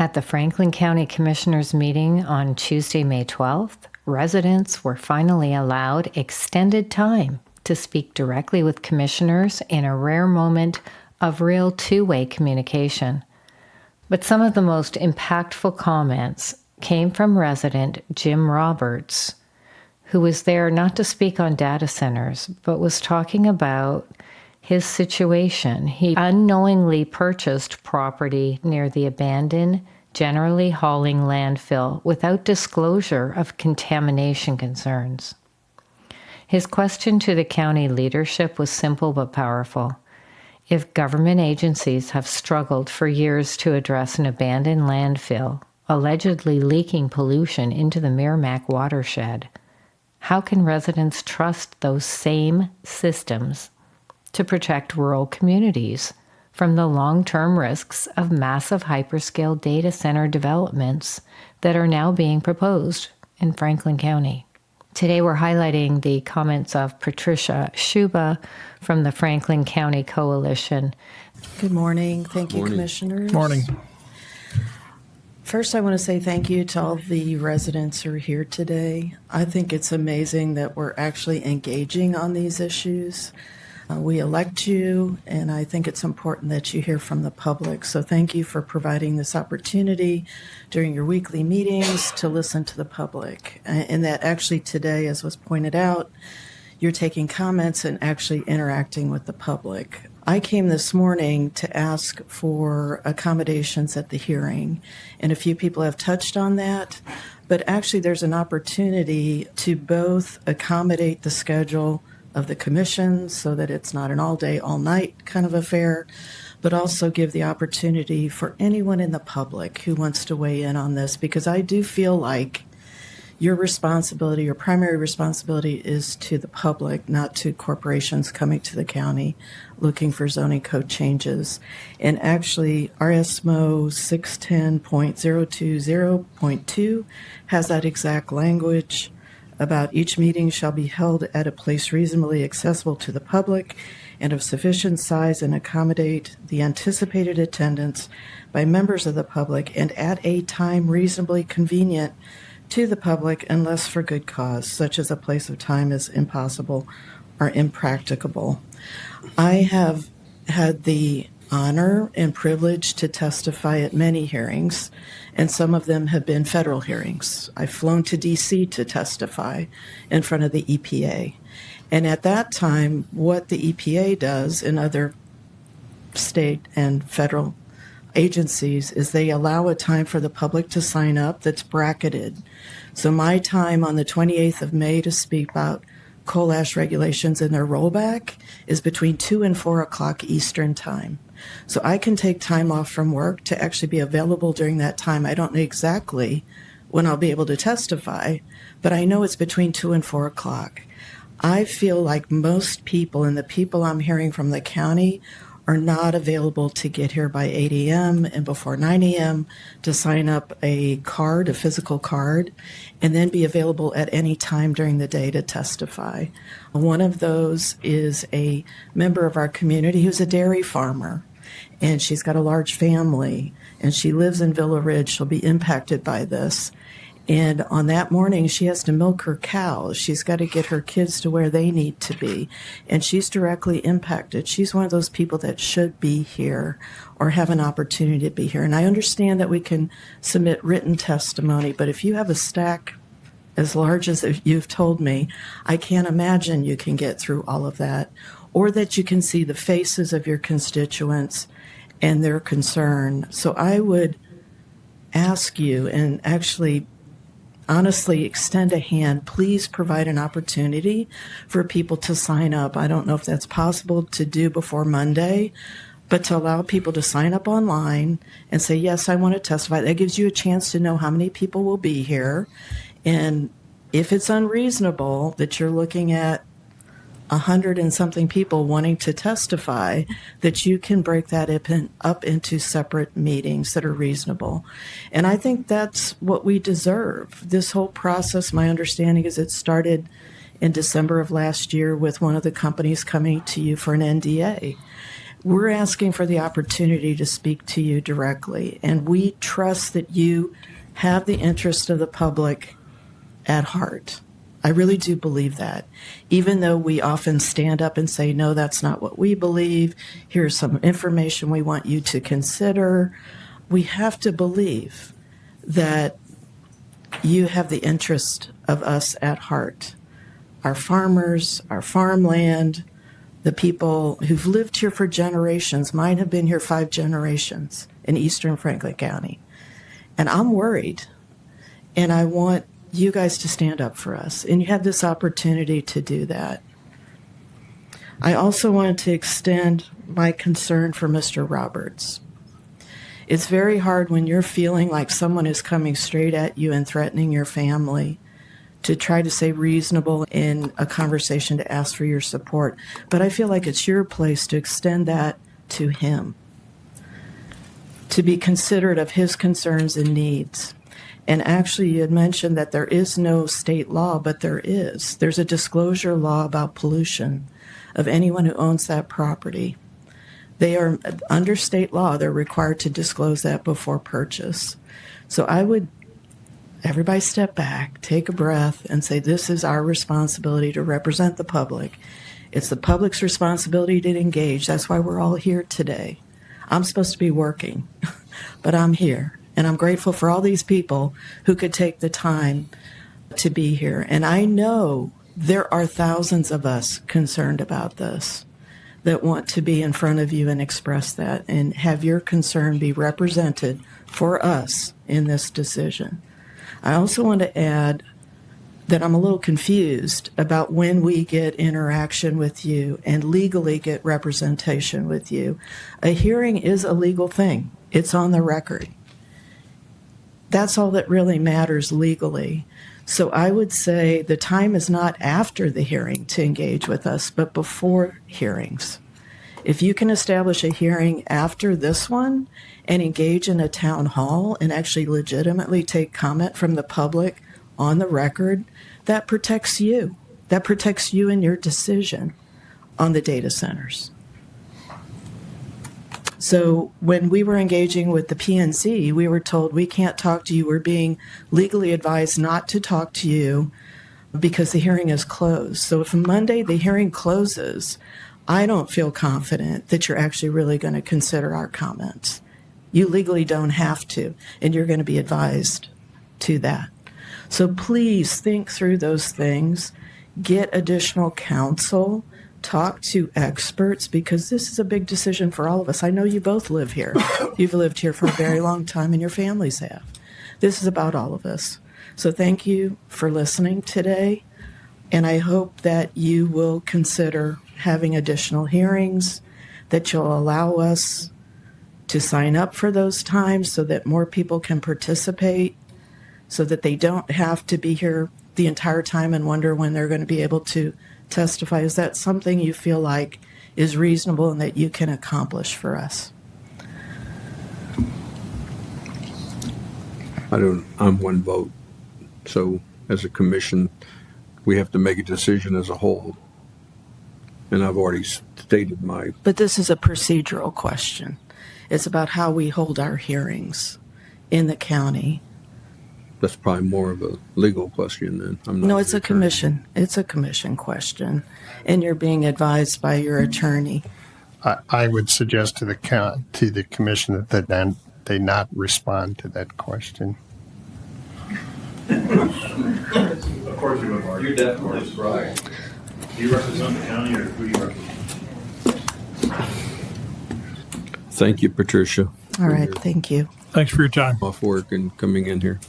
At the Franklin County Commissioners meeting on Tuesday, May 12th, residents were finally allowed extended time to speak directly with commissioners in a rare moment of real two-way communication. But some of the most impactful comments came from resident Jim Roberts, who was there not to speak on data centers, but was talking about his situation. He unknowingly purchased property near the abandoned, generally hauling landfill without disclosure of contamination concerns. His question to the county leadership was simple but powerful. If government agencies have struggled for years to address an abandoned landfill, allegedly leaking pollution into the Meramec watershed, how can residents trust those same systems to protect rural communities from the long-term risks of massive hyperscale data center developments that are now being proposed in Franklin County? Today we're highlighting the comments of Patricia Schuba from the Franklin County Coalition. Good morning. Thank you, Commissioners. Morning. First, I want to say thank you to all the residents who are here today. I think it's amazing that we're actually engaging on these issues. We elect you, and I think it's important that you hear from the public. So thank you for providing this opportunity during your weekly meetings to listen to the public. And that actually today, as was pointed out, you're taking comments and actually interacting with the public. I came this morning to ask for accommodations at the hearing, and a few people have touched on that. But actually, there's an opportunity to both accommodate the schedule of the commission so that it's not an all-day, all-night kind of affair, but also give the opportunity for anyone in the public who wants to weigh in on this, because I do feel like your responsibility, your primary responsibility is to the public, not to corporations coming to the county looking for zoning code changes. And actually, RSMO 610.020.2 has that exact language about each meeting shall be held at a place reasonably accessible to the public and of sufficient size and accommodate the anticipated attendance by members of the public and at a time reasonably convenient to the public unless for good cause, such as a place of time is impossible or impracticable. I have had the honor and privilege to testify at many hearings, and some of them have been federal hearings. I've flown to D.C. to testify in front of the EPA. And at that time, what the EPA does in other state and federal agencies is they allow a time for the public to sign up that's bracketed. So my time on the 28th of May to speak about coal ash regulations and their rollback is between 2 and 4 o'clock Eastern time. So I can take time off from work to actually be available during that time. I don't know exactly when I'll be able to testify, but I know it's between 2 and 4 o'clock. I feel like most people, and the people I'm hearing from the county, are not available to get here by 8 a.m. and before 9 a.m. to sign up a card, a physical card, and then be available at any time during the day to testify. One of those is a member of our community who's a dairy farmer, and she's got a large family, and she lives in Villa Ridge. She'll be impacted by this. And on that morning, she has to milk her cows. She's got to get her kids to where they need to be. And she's directly impacted. She's one of those people that should be here or have an opportunity to be here. And I understand that we can submit written testimony, but if you have a stack as large as you've told me, I can't imagine you can get through all of that, or that you can see the faces of your constituents and their concern. So I would ask you, and actually honestly extend a hand, please provide an opportunity for people to sign up. I don't know if that's possible to do before Monday, but to allow people to sign up online and say, yes, I want to testify. That gives you a chance to know how many people will be here. And if it's unreasonable that you're looking at 100 and something people wanting to testify, that you can break that up into separate meetings that are reasonable. And I think that's what we deserve. This whole process, my understanding is it started in December of last year with one of the companies coming to you for an NDA. We're asking for the opportunity to speak to you directly, and we trust that you have the interest of the public at heart. I really do believe that. Even though we often stand up and say, no, that's not what we believe, here's some information we want you to consider, we have to believe that you have the interest of us at heart. Our farmers, our farmland, the people who've lived here for generations. Mine have been here 5 generations in eastern Franklin County. And I'm worried. And I want you guys to stand up for us. And you have this opportunity to do that. I also wanted to extend my concern for Mr. Roberts. It's very hard when you're feeling like someone is coming straight at you and threatening your family to try to stay reasonable in a conversation to ask for your support. But I feel like it's your place to extend that to him, to be considerate of his concerns and needs. And actually, you had mentioned that there is no state law, but there is. There's a disclosure law about pollution of anyone who owns that property. They are, under state law, they're required to disclose that before purchase. So I would, everybody step back, take a breath, and say, this is our responsibility to represent the public. It's the public's responsibility to engage. That's why we're all here today. I'm supposed to be working, but I'm here. And I'm grateful for all these people who could take the time to be here. And I know there are thousands of us concerned about this that want to be in front of you and express that and have your concern be represented for us in this decision. I also want to add that I'm a little confused about when we get interaction with you and legally get representation with you. A hearing is a legal thing. It's on the record. That's all that really matters legally. So I would say the time is not after the hearing to engage with us, but before hearings. If you can establish a hearing after this one and engage in a town hall and actually legitimately take comment from the public on the record, that protects you. That protects you in your decision on the data centers. So when we were engaging with the PNC, we were told we can't talk to you. We're being legally advised not to talk to you because the hearing is closed. So if Monday the hearing closes, I don't feel confident that you're actually really going to consider our comments. You legally don't have to, and you're going to be advised to that. So please think through those things, get additional counsel, talk to experts, because this is a big decision for all of us. I know you both live here. You've lived here for a very long time, and your families have. This is about all of us. So thank you for listening today, and I hope that you will consider having additional hearings, that you'll allow us to sign up for those times so that more people can participate, so that they don't have to be here the entire time and wonder when they're going to be able to testify. Is that something you feel like is reasonable and that you can accomplish for us? I'm one vote. So as a commission, we have to make a decision as a whole. And I've already stated my... But this is a procedural question. It's about how we hold our hearings in the county. That's probably more of a legal question then. No, it's a commission. It's a commission question. And you're being advised by your attorney. I would suggest to the commission that they not respond to that question. Of course you would, Mark. You're definitely right. Do you represent the county or who do you represent? Thank you, Patricia. All right, thank you. Thanks for your time. Off work and coming in here.